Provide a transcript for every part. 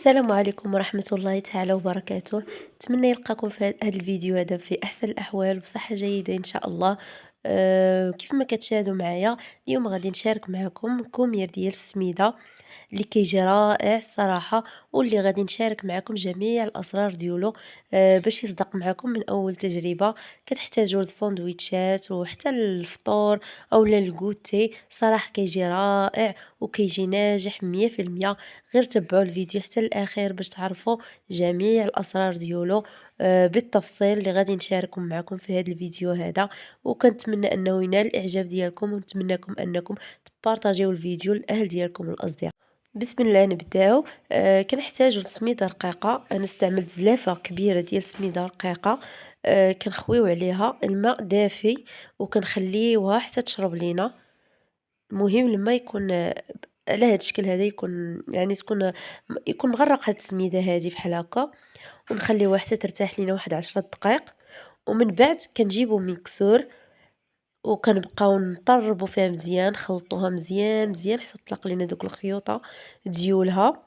السلام عليكم ورحمة الله تعالى وبركاته. نتمنى يلقاكم في هذا الفيديو هذا في أحسن الأحوال وبصحة جيدة إن شاء الله. كيف ما كتشاهدوا معايا اليوم غادي نشارك معكم كومير ديال السميدة اللي كيجي رائع الصراحة، واللي غادي نشارك معكم جميع الأسرار ديالو باش يصدق معكم من أول تجربة. كتحتاجوا للساندويتشات وحتى للفطور أولا الكوتي، صراحة كيجي رائع وكيجي ناجح 100%. غير تبعوا الفيديو حتى الأخير باش تعرفوا جميع الأسرار ديالو بالتفصيل اللي غادي نشاركهم معكم في هذا الفيديو هذا. وكنتمنى أنه ينال الإعجاب ديالكم، ونتمنىكم أنكم تبارطاجيو الفيديو للأهل ديالكم والأصدقاء. بسم الله نبداو. كنحتاجو لسميده رقيقه، انا استعملت زلافه كبيره ديال سميده رقيقه. كنخويو عليها الماء دافي وكنخليوها حتى تشرب لينا. المهم الماء يكون على هذا الشكل هذا، يكون يعني يكون مغرق هاد السميده هذه بحال هكا، ونخليوها حتى ترتاح لينا واحد 10 دقائق. ومن بعد كنجيبو ميكسور وكنبقاو نطربوا فيها مزيان، نخلطوها مزيان مزيان حتى تطلق لينا دوك الخيوطه ديولها.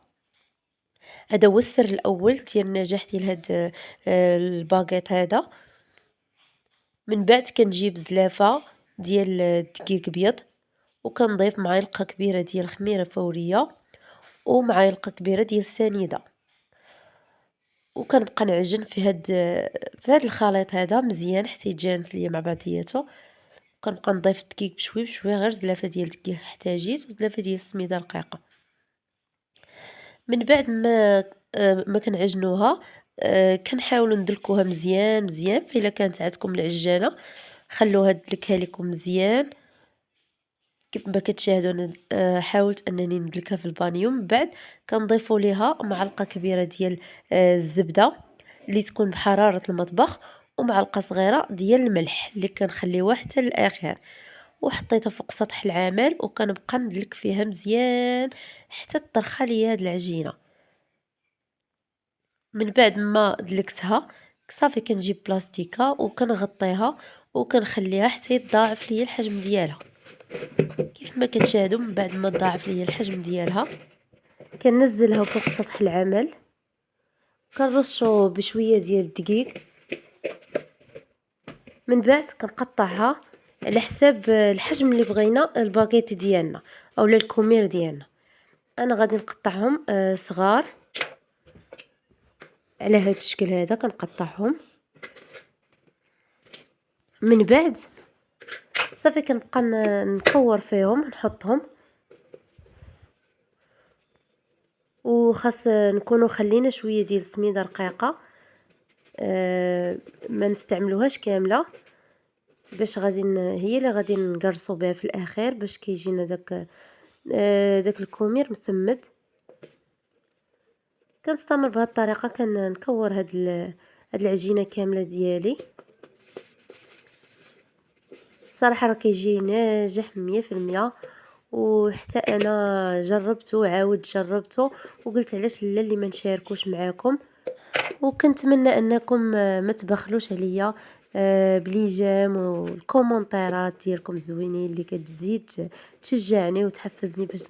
هذا هو السر الاول ديال النجاح ديال هاد الباغيط هذا. من بعد كنجيب زلافه ديال الدقيق ابيض، وكنضيف معلقه كبيره ديال الخميره فوريه ومعلقه كبيره ديال السنيده، وكنبقى نعجن في هاد الخليط هذا مزيان حتى يتجانس ليا مع بعضياته. كنبقى نضيف الدقيق بشوي بشوي، غير زلافه ديال الدقيق احتاجيت وزلافه ديال السميده رقيقه. من بعد ما كنعجنوها كنحاولوا ندلكوها مزيان مزيان، فإلا كانت عندكم العجانه خلوها تدلكها لكم مزيان. كيف ما كتشاهدوا انا حاولت انني ندلكها في البانيو. من بعد كنضيفوا ليها معلقه كبيره ديال الزبده اللي تكون بحراره المطبخ، ومعلقه صغيره ديال الملح اللي كنخليوها حتى للاخر، وحطيتها فوق سطح العمل وكنبقى ندلك فيها مزيان حتى تطرخى ليا هاد العجينه. من بعد ما دلكتها صافي كنجيب بلاستيكه وكنغطيها وكنخليها حتى يتضاعف ليا الحجم ديالها. كيف ما كتشاهدوا من بعد ما تضاعف ليا الحجم ديالها كنزلها فوق سطح العمل، كنرشو بشويه ديال الدقيق. من بعد كنقطعها على حساب الحجم اللي بغينا الباكيت ديالنا اولا الكومير ديالنا. انا غادي نقطعهم صغار على هذا الشكل هذا، كنقطعهم. من بعد صافي كنبقى نكور فيهم نحطهم، وخاص نكونوا خلينا شويه ديال السميده رقيقه ما نستعملوهاش كامله، باش غادي هي اللي غادي نقرصوا بها في الاخير باش كيجينا داك الكومير مسمد. كنستمر بهذه الطريقه، كنكور هاد العجينه كامله ديالي. صراحه راه كيجي ناجح 100%، وحتى انا جربته وعاود جربته وقلت علاش لا اللي ما نشاركوش معاكم. وكنتمنى انكم ما تبخلوش عليا بليجام والكومونتيرات ديالكم الزوينين اللي كتزيد تشجعني وتحفزني باش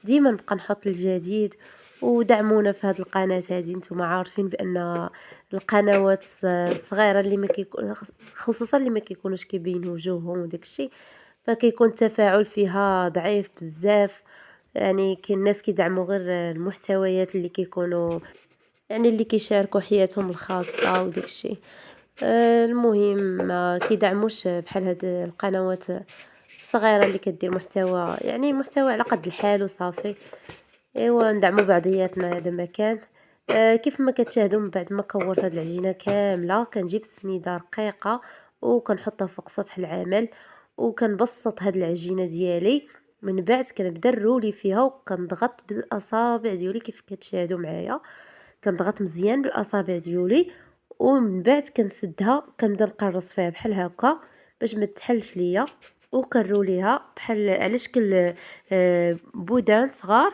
ديما نبقى نحط الجديد. ودعمونا في هذه القناه هذه. نتوما عارفين بان القنوات الصغيره اللي ما كيكون خصوصا اللي ما كيكونوش كيبينوا وجوههم وداك الشيء، فكيكون التفاعل فيها ضعيف بزاف. يعني كاين ناس كيدعموا غير المحتويات اللي كيكونوا يعني اللي كيشاركوا حياتهم الخاصة وداك الشيء. المهم ما كيدعموش بحال هاد القنوات الصغيرة اللي كدير محتوى، يعني محتوى على قد الحال وصافي. ايوا ندعموا بعضياتنا هذا ما كان. كيف ما كتشاهدوا من بعد ما كورت هاد العجينة كاملة كنجيب سميدة رقيقة وكنحطها فوق سطح العمل وكنبسط هاد العجينة ديالي. من بعد كنبدا نرولي فيها وكنضغط بالاصابع ديالي كيف كتشاهدوا معايا، كنضغط مزيان بالاصابع ديولي. ومن بعد كنسدها كنبدا نقرص فيها بحال هكا باش ما تحلش ليا، وكنروليها بحال على شكل بودان صغار.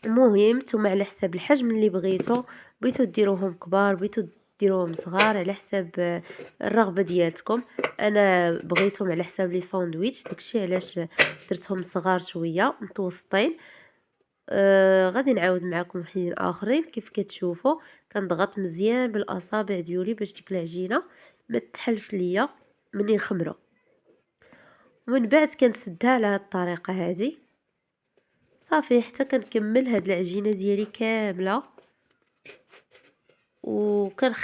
المهم نتوما على حساب الحجم اللي بغيتو ديروهم كبار، بغيتو ديروهم صغار على حساب الرغبه ديالكم. انا بغيتهم على حساب لي ساندويتش، داكشي علاش درتهم صغار شويه متوسطين. غادي نعاود معاكم وحدين آخرين كيف كتشوفوا. كنضغط مزيان بالأصابع ديولي باش ديك العجينة ما تحلش ليا منين خمرة، ومن بعد كنسدها على هاد الطريقة هادي صافي حتى كنكمل هاد العجينة ديالي كاملة. وكنجيب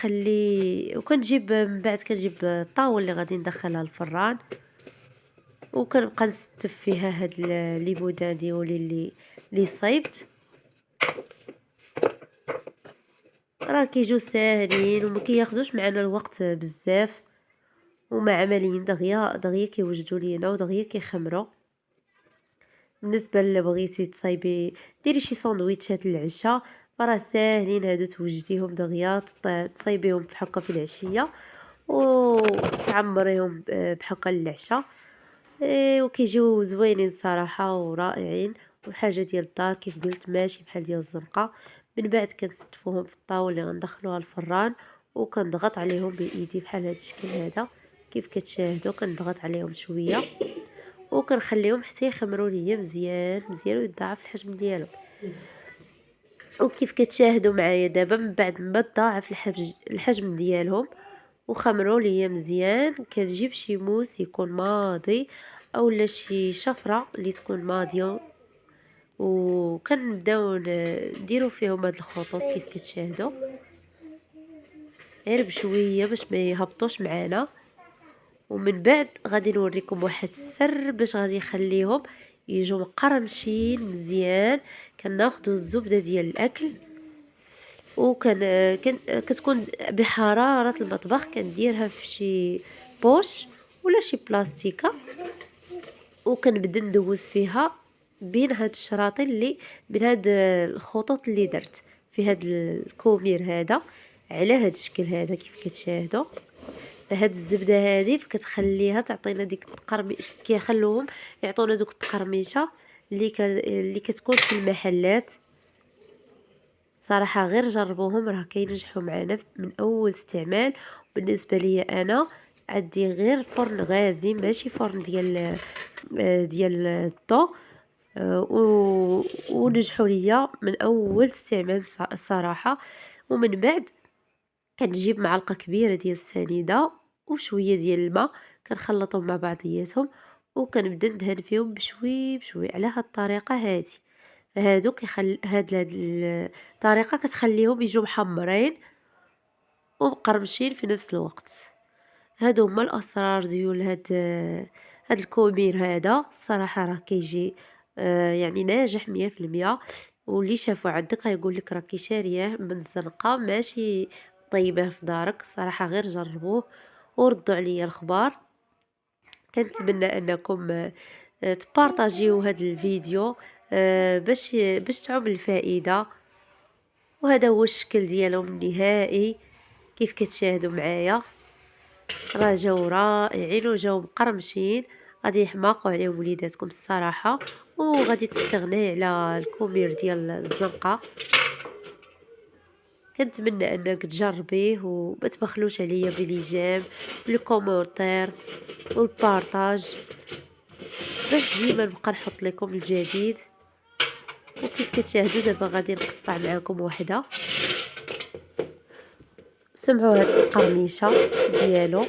من بعد كنجيب الطاول اللي غادي ندخلها الفران، وكنبقى نستف فيها هاد لي بودان ديولي اللي صايبت. راه كيجيو ساهلين وما كياخذوش معنا الوقت بزاف، وما عمليين دغيا دغيا كيوجدوا لينا ودغيا كيخمروا. بالنسبه اللي بغيتي تصايبي ديري شي ساندويتشات للعشاء فراه ساهلين هادو، توجديهم دغيا تصايبيهم بحال في العشيه وتعمريهم بحال للعشاء. وكيجيو زوينين صراحه ورائعين، وحاجه ديال الدار كيف قلت ماشي بحال ديال الزنقه. من بعد كنستفوهم في الطاوله اللي غندخلوها الفران، وكنضغط عليهم بايدي بحال هاد الشكل هذا كيف كتشاهدوا. كنضغط عليهم شويه وكنخليهم حتى يخمروا ليا مزيان مزيان ويتضاعف الحجم ديالهم. وكيف كتشاهدوا معايا دابا من بعد ما تضاعف الحجم ديالهم وخمروا ليا مزيان، كنجيب شي موس يكون ماضي اولا شي شفره اللي تكون ماضيه، وكنبداو نديرو فيهم هاد الخطوط كيف كتشاهدوا غير بشويه باش ما يهبطوش معانا. ومن بعد غادي نوريكم واحد السر باش غادي يخليهم يجوا مقرمشين مزيان. كناخذوا الزبده ديال الاكل كتكون بحراره المطبخ، كنديرها في شي بوش ولا شي بلاستيكه، وكنبدا ندوز فيها بين هاد الشراطين اللي بين هاد الخطوط اللي درت في هاد الكومير هذا على هاد الشكل هذا كيف كتشاهدوا. هاد الزبده هذه كتخليها تعطينا ديك التقرميش، كيخلوهم يعطونا دوك التقرميشه اللي كتكون في المحلات. صراحه غير جربوهم راه كينجحوا معنا من اول استعمال. بالنسبه لي انا عندي غير فرن غازي ماشي فرن ديال الضو، ونجحوا ليا من اول استعمال الصراحه. ومن بعد كنجيب معلقه كبيره ديال السنيده وشويه ديال الماء، كنخلطهم مع بعضياتهم وكنبدا ندهن فيهم بشوي بشوي على هاد الطريقه هذه. هادو هاد الطريقه كتخليهم يجوا محمرين ومقرمشين في نفس الوقت. هادو هما الاسرار ديال هاد الكومير هذا. الصراحه راه كيجي يعني ناجح 100%. واللي شافو عندك غيقول لك راكي شارياه من الزنقه ماشي طيبه في دارك. صراحه غير جربوه وردوا عليا الخبار. كنتمنى انكم تبارطاجيو هذا الفيديو باش تعم الفائده. وهذا هو الشكل ديالهم النهائي كيف كتشاهدوا معايا. راه جاو رائعين وجاو مقرمشين، غادي يحماقوا عليهم وليداتكم الصراحه. وغادي تستغني على الكومير ديال الزنقه. كنتمنى انك تجربيه وما تبخلوش عليا بليجام بالكومونتير والبارطاج باش ديما نبقى نحط لكم الجديد. وكيف كتشاهدوا دابا غادي نقطع معكم وحده. سمعوا هاد التقرميشه ديالو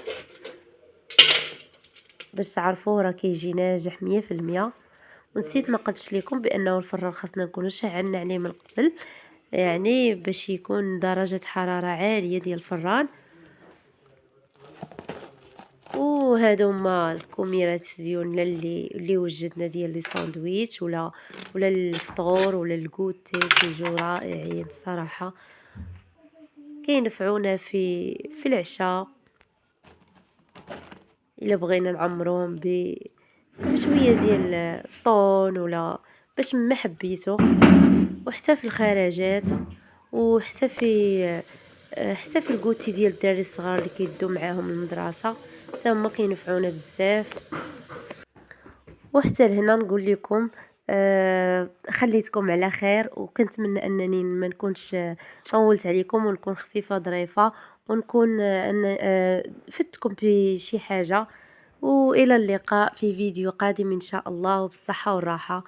باش تعرفوا راه كيجي ناجح 100%. ونسيت ما قلتش لكم بانه الفران خاصنا نكونوا شعلنا عليه من قبل، يعني باش يكون درجة حرارة عالية ديال الفران. وهادو هما الكميرات ديالنا اللي وجدنا ديال لي ساندويتش ولا الفطور ولا الكوتي، كيجيو رائعين صراحه. كينفعونا في العشاء الا بغينا نعمروهم بشويه ديال الطون ولا باش ما حبيتو. وحتى في الخرجات وحتى حتى في الكوتي ديال الدراري الصغار اللي كيدوا معاهم المدرسه حتى هما كينفعونا بزاف. وحتى لهنا نقول لكم خليتكم على خير، وكنتمنى انني ما نكونش طولت عليكم ونكون خفيفه ظريفه ونكون ان فدتكم بشي حاجه. والى اللقاء في فيديو قادم ان شاء الله وبالصحه والراحه.